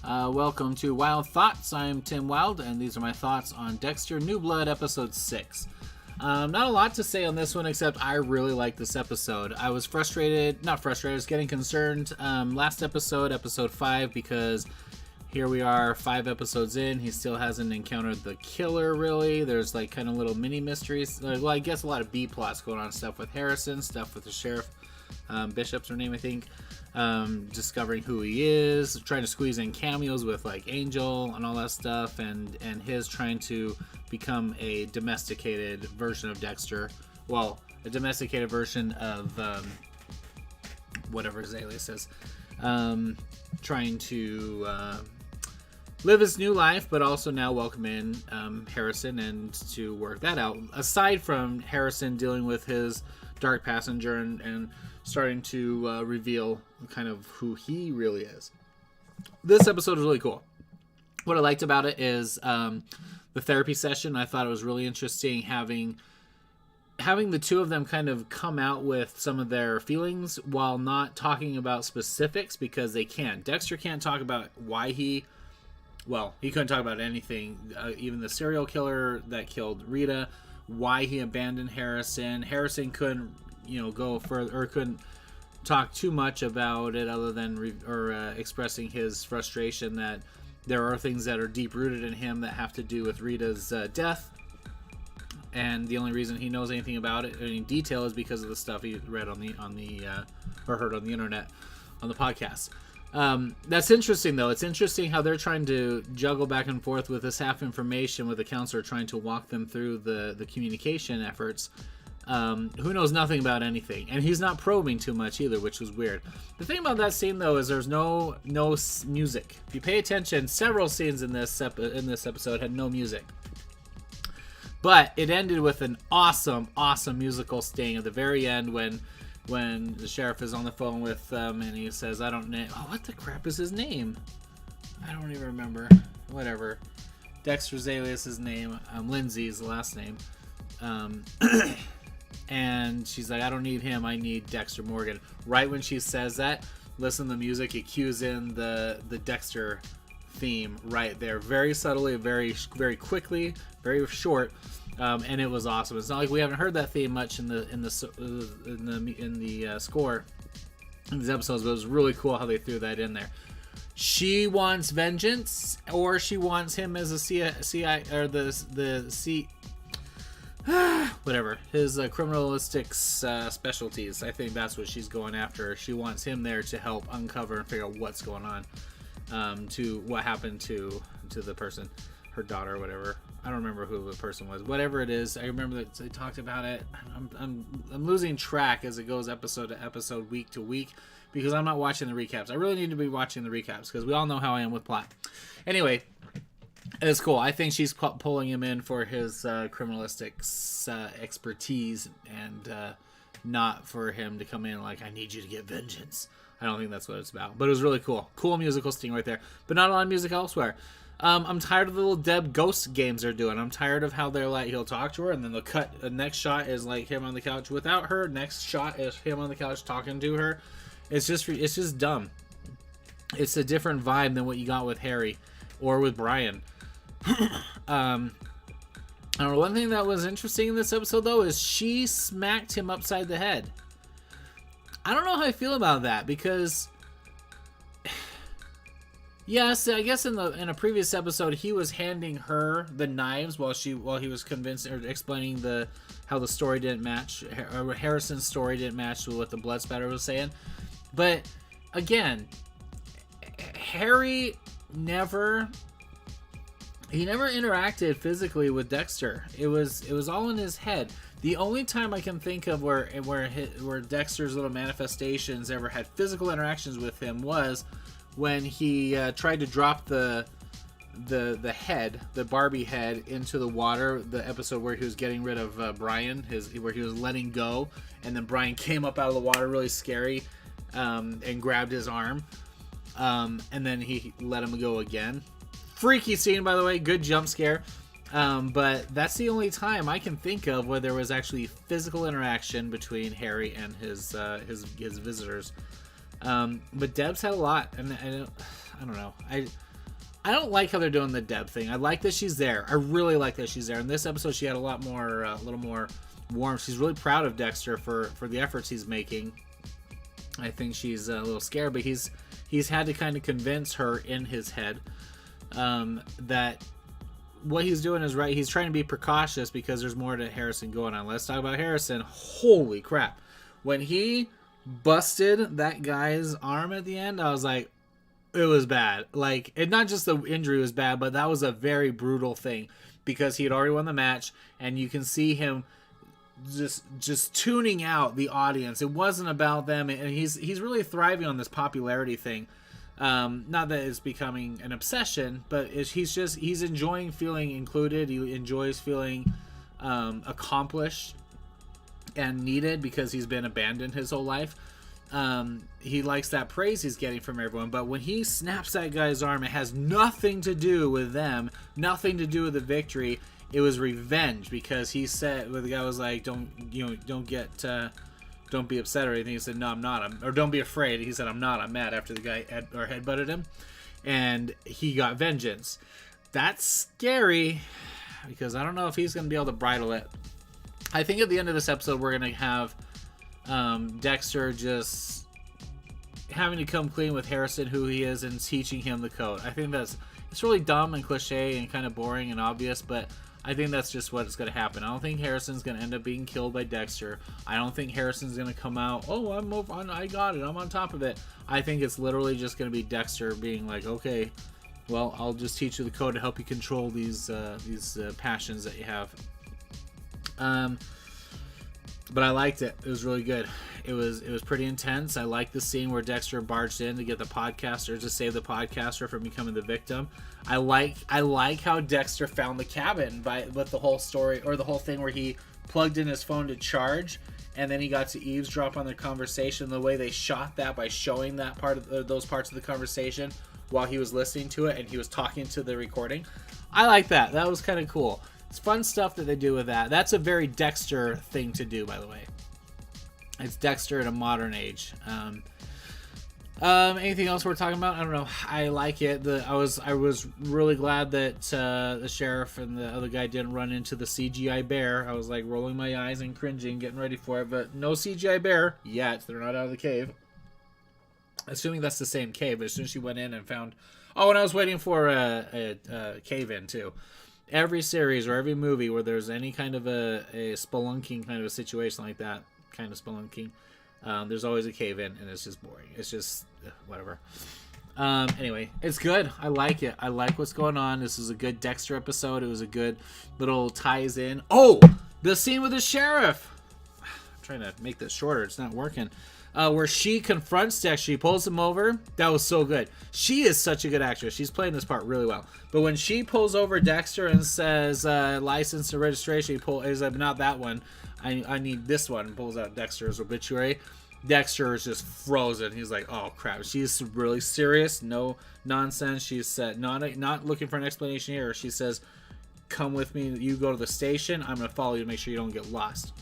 Welcome to Wilde Thoughts. I'm Tim Wilde, and these are my thoughts on Dexter New Blood, Episode 6. Not a lot to say on this one, except I really like this episode. I was not frustrated, I was getting concerned last episode, Episode 5, because here we are 5 episodes in, he still hasn't encountered the killer, really. There's like kind of little mini mysteries. Well, I guess a lot of B-plots going on, stuff with Harrison, stuff with the sheriff. Bishop's her name, I think. Discovering who he is, trying to squeeze in cameos with like Angel and all that stuff, and his trying to become a domesticated version of Dexter. Well, a domesticated version of whatever his alias is. Trying to live his new life, but also now welcome in Harrison and to work that out. Aside from Harrison dealing with his dark passenger and starting to reveal kind of who he really is. This episode is really cool. What I liked about it is the therapy session. I thought it was really interesting having the two of them kind of come out with some of their feelings while not talking about specifics, because they can't. Dexter can't talk about why he couldn't talk about anything. Even the serial killer that killed Rita, why he abandoned Harrison. Harrison couldn't go further, or couldn't talk too much about it other than expressing his frustration that there are things that are deep rooted in him that have to do with Rita's death, and the only reason he knows anything about it in detail is because of the stuff he read on the or heard on the internet on the podcast. That's interesting, though. It's interesting how they're trying to juggle back and forth with this half information, with the counselor trying to walk them through the communication efforts. Who knows nothing about anything, and he's not probing too much either, which was weird. The thing about that scene, though, is there's no music. If you pay attention, several scenes in this episode had no music, but it ended with an awesome musical sting at the very end when the sheriff is on the phone with them and he says, "I don't know, what the crap is his name? I don't even remember. Whatever. Dexter's alias' name. Lindsay's the last name." And she's like, "I don't need him, I need Dexter Morgan." Right when she says that, listen to the music, it cues in the Dexter theme right there, very subtly, very very quickly, very short, and it was awesome. It's not like we haven't heard that theme much in the score in these episodes, but it was really cool how they threw that in there. She wants vengeance, or she wants him as a CI or whatever his criminalistic specialties. I think that's what she's going after. She wants him there to help uncover and figure out what's going on, to what happened to the person, her daughter or whatever. I don't remember who the person was. Whatever it is, I remember that they talked about it. I'm losing track as it goes episode to episode, week to week, because I'm not watching the recaps. I really need to be watching the recaps, because we all know how I am with plot. Anyway, it's cool. I think she's pulling him in for his criminalistic expertise, and not for him to come in like, "I need you to get vengeance." I don't think that's what it's about. But it was really cool. Cool musical sting right there. But not a lot of music elsewhere. I'm tired of the little Deb ghost games they're doing. I'm tired of how they're like, he'll talk to her, and then they'll cut. The next shot is like him on the couch without her. Next shot is him on the couch talking to her. It's just dumb. It's a different vibe than what you got with Harry or with Brian. I don't know. One thing that was interesting in this episode, though, is she smacked him upside the head. I don't know how I feel about that, because yes, I guess in a previous episode he was handing her the knives while he was convinced or explaining how the story didn't match, or Harrison's story didn't match with what the blood spatter was saying. But again, Harry never interacted physically with Dexter. It was all in his head. The only time I can think of where Dexter's little manifestations ever had physical interactions with him was when he tried to drop the head, the Barbie head, into the water. The episode where he was getting rid of Brian, where he was letting go, and then Brian came up out of the water really scary, and grabbed his arm, and then he let him go again. Freaky scene, by the way. Good jump scare. But that's the only time I can think of where there was actually physical interaction between Harry and his visitors. But Deb's had a lot, and I don't know. I don't like how they're doing the Deb thing. I like that she's there. I really like that she's there. In this episode, she had a little more warmth. She's really proud of Dexter for the efforts he's making. I think she's a little scared, but he's had to kind of convince her in his head that what he's doing is right. He's trying to be precautious because there's more to Harrison going on. Let's talk about Harrison. Holy crap. When he busted that guy's arm at the end, I was like, it was bad. Like, and not just the injury was bad, but that was a very brutal thing because he had already won the match, and you can see him just tuning out the audience. It wasn't about them, and he's really thriving on this popularity thing. Not that it's becoming an obsession, but he's enjoying feeling included. He enjoys feeling accomplished and needed because he's been abandoned his whole life. He likes that praise he's getting from everyone, but when he snaps that guy's arm, it has nothing to do with them, nothing to do with the victory. It was revenge because he said, well, the guy was like, don't be upset or anything. He said, no, I'm not. Or don't be afraid. He said, I'm not. I'm mad after the guy headbutted him, and he got vengeance. That's scary because I don't know if he's going to be able to bridle it. I think at the end of this episode, we're going to have Dexter just having to come clean with Harrison, who he is, and teaching him the code. I think it's really dumb and cliche and kind of boring and obvious, but I think that's just what's going to happen. I don't think Harrison's going to end up being killed by Dexter. I don't think Harrison's going to come out, oh, I got it, I'm on top of it. I think it's literally just going to be Dexter being like, okay, well, I'll just teach you the code to help you control these passions that you have. But I liked it. It was really good. It was pretty intense. I liked the scene where Dexter barged in to get the podcaster, to save the podcaster from becoming the victim. I like how Dexter found the cabin with the whole story, or the whole thing where he plugged in his phone to charge, and then he got to eavesdrop on their conversation. The way they shot that by showing that part of those parts of the conversation while he was listening to it and he was talking to the recording. I like that. That was kind of cool. It's fun stuff that they do with that. That's a very Dexter thing to do, by the way. It's Dexter at a modern age. Anything else we're talking about? I don't know. I like it. I was really glad that the sheriff and the other guy didn't run into the CGI bear. I was like rolling my eyes and cringing, getting ready for it. But no CGI bear yet. They're not out of the cave. Assuming that's the same cave. But as soon as she went in and found... Oh, and I was waiting for a cave in too. Every series or every movie where there's any kind of a spelunking kind of a situation like that, kind of spelunking, there's always a cave in, and it's just boring. It's just whatever. Anyway, it's good. I like it. I like what's going on. This is a good Dexter episode. It was a good little ties in. Oh, the scene with the sheriff. I'm trying to make this shorter. It's not working. Where she confronts Dexter, she pulls him over. That was so good. She is such a good actress. She's playing this part really well. But when she pulls over Dexter and says, license and registration, he's like, not that one. I need this one. And pulls out Dexter's obituary. Dexter is just frozen. He's like, oh crap. She's really serious. No nonsense. She's not looking for an explanation here. She says, come with me. You go to the station. I'm going to follow you to make sure you don't get lost.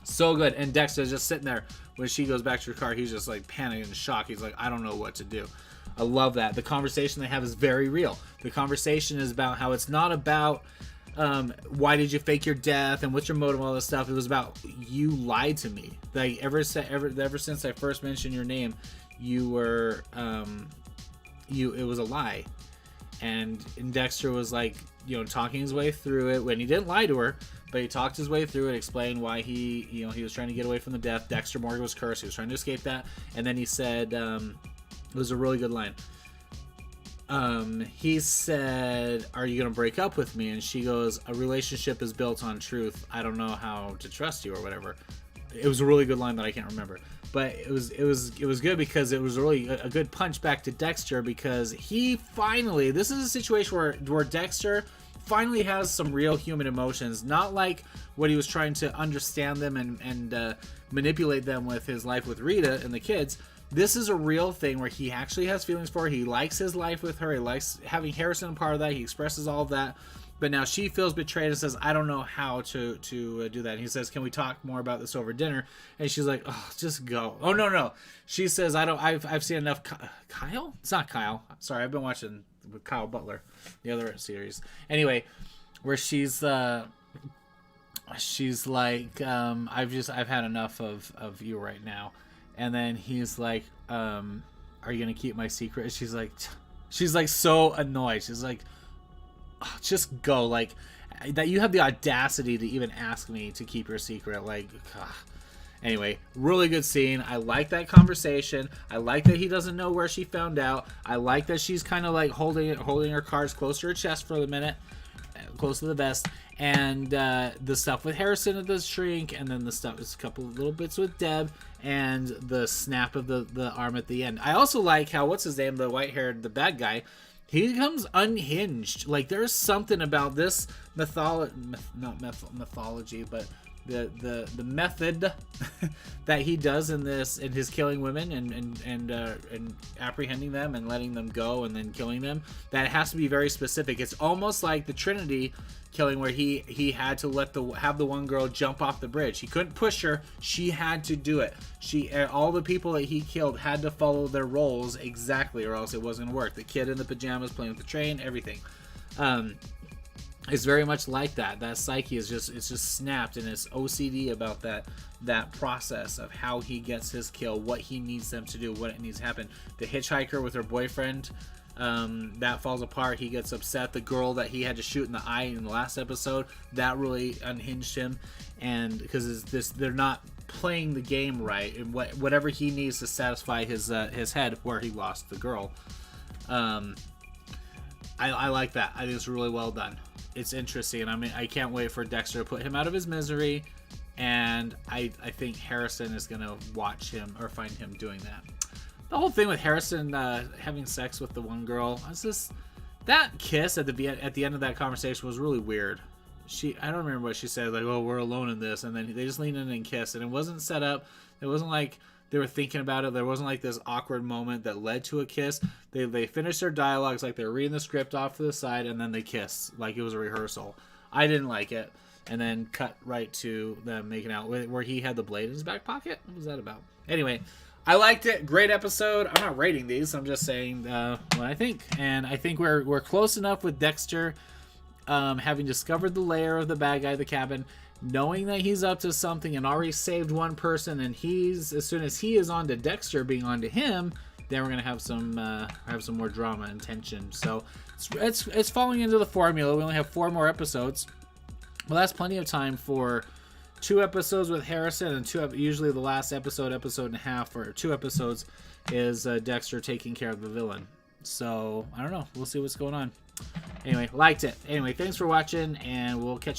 So good. And Dexter's just sitting there. When she goes back to her car, he's just like panicking and shocked. He's like, I don't know what to do. I love that. The conversation they have is very real. The conversation is about how it's not about why did you fake your death and what's your motive, all this stuff. It was about, you lied to me. Like ever since I first mentioned your name, you were it was a lie. And Dexter was like, talking his way through it when he didn't lie to her, but he talked his way through it, explained why he was trying to get away from the death. Dexter Morgan was cursed. He was trying to escape that. And then he said, it was a really good line. He said, are you going to break up with me? And she goes, a relationship is built on truth. I don't know how to trust you or whatever. It was a really good line that I can't remember. But it was good because it was really a good punch back to Dexter, because he finally, this is a situation where Dexter finally has some real human emotions, not like what he was trying to understand them and manipulate them with his life with Rita and the kids. This is a real thing where he actually has feelings for her. He likes his life with her. He likes having Harrison a part of that. He expresses all of that. But now she feels betrayed and says, I don't know how to do that. And he says, can we talk more about this over dinner? And she's like, oh, just go. Oh, no. She says, I've seen enough. Kyle? It's not Kyle. Sorry, I've been watching with Kyle Butler, the other series. Anyway, where she's like, I've had enough of you right now, and then he's like, are you gonna keep my secret? She's like so annoyed. She's like, oh, just go, like, that you have the audacity to even ask me to keep your secret, like, ugh. Anyway, really good scene. I like that conversation. I like that he doesn't know where she found out. I like that she's kind of like holding her cards close to her chest for the minute, close to the vest. And the stuff with Harrison at the shrink, and then the stuff is a couple of little bits with Deb, and the snap of the arm at the end. I also like how, what's his name, the white-haired, the bad guy, he becomes unhinged. Like, there's something about this mythology, but the method that he does in his killing women and apprehending them and letting them go and then killing them, that it has to be very specific. It's almost like the Trinity killing, where he had to have the one girl jump off the bridge. He couldn't push her, she had to do it. All the people that he killed had to follow their roles exactly, or else it wasn't gonna work. The kid in the pajamas playing with the train, everything. It's very much like that. That psyche is just snapped, and it's OCD about that process of how he gets his kill, what he needs them to do, what it needs to happen. The hitchhiker with her boyfriend, that falls apart. He gets upset. The girl that he had to shoot in the eye in the last episode, that really unhinged him, and because they're not playing the game right, and whatever he needs to satisfy his head, where he lost the girl. I like that. I think it's really well done. It's interesting, and I can't wait for Dexter to put him out of his misery, and I think Harrison is going to watch him or find him doing that. The whole thing with Harrison having sex with the one girl, that kiss at the end of that conversation was really weird. I don't remember what she said, like, oh, we're alone in this, and then they just leaned in and kissed, and it wasn't set up. It wasn't like they were thinking about it. There wasn't like this awkward moment that led to a kiss. They finished their dialogues like they were reading the script off to the side, and then they kissed like it was a rehearsal. I didn't like it. And then cut right to them making out, where he had the blade in his back pocket. What was that about? Anyway, I liked it. Great episode. I'm not rating these. I'm just saying what I think. And I think we're close enough with Dexter having discovered the lair of the bad guy at the cabin, knowing that he's up to something and already saved one person, and as soon as he is on to Dexter being on to him, then we're gonna have some more drama and tension. So it's falling into the formula. We only have 4 more episodes. Well, that's plenty of time for 2 episodes with Harrison, and usually the last episode and a half, or 2 episodes, is Dexter taking care of the villain. So I don't know. We'll see what's going on. Anyway, liked it. Anyway, thanks for watching, and we'll catch you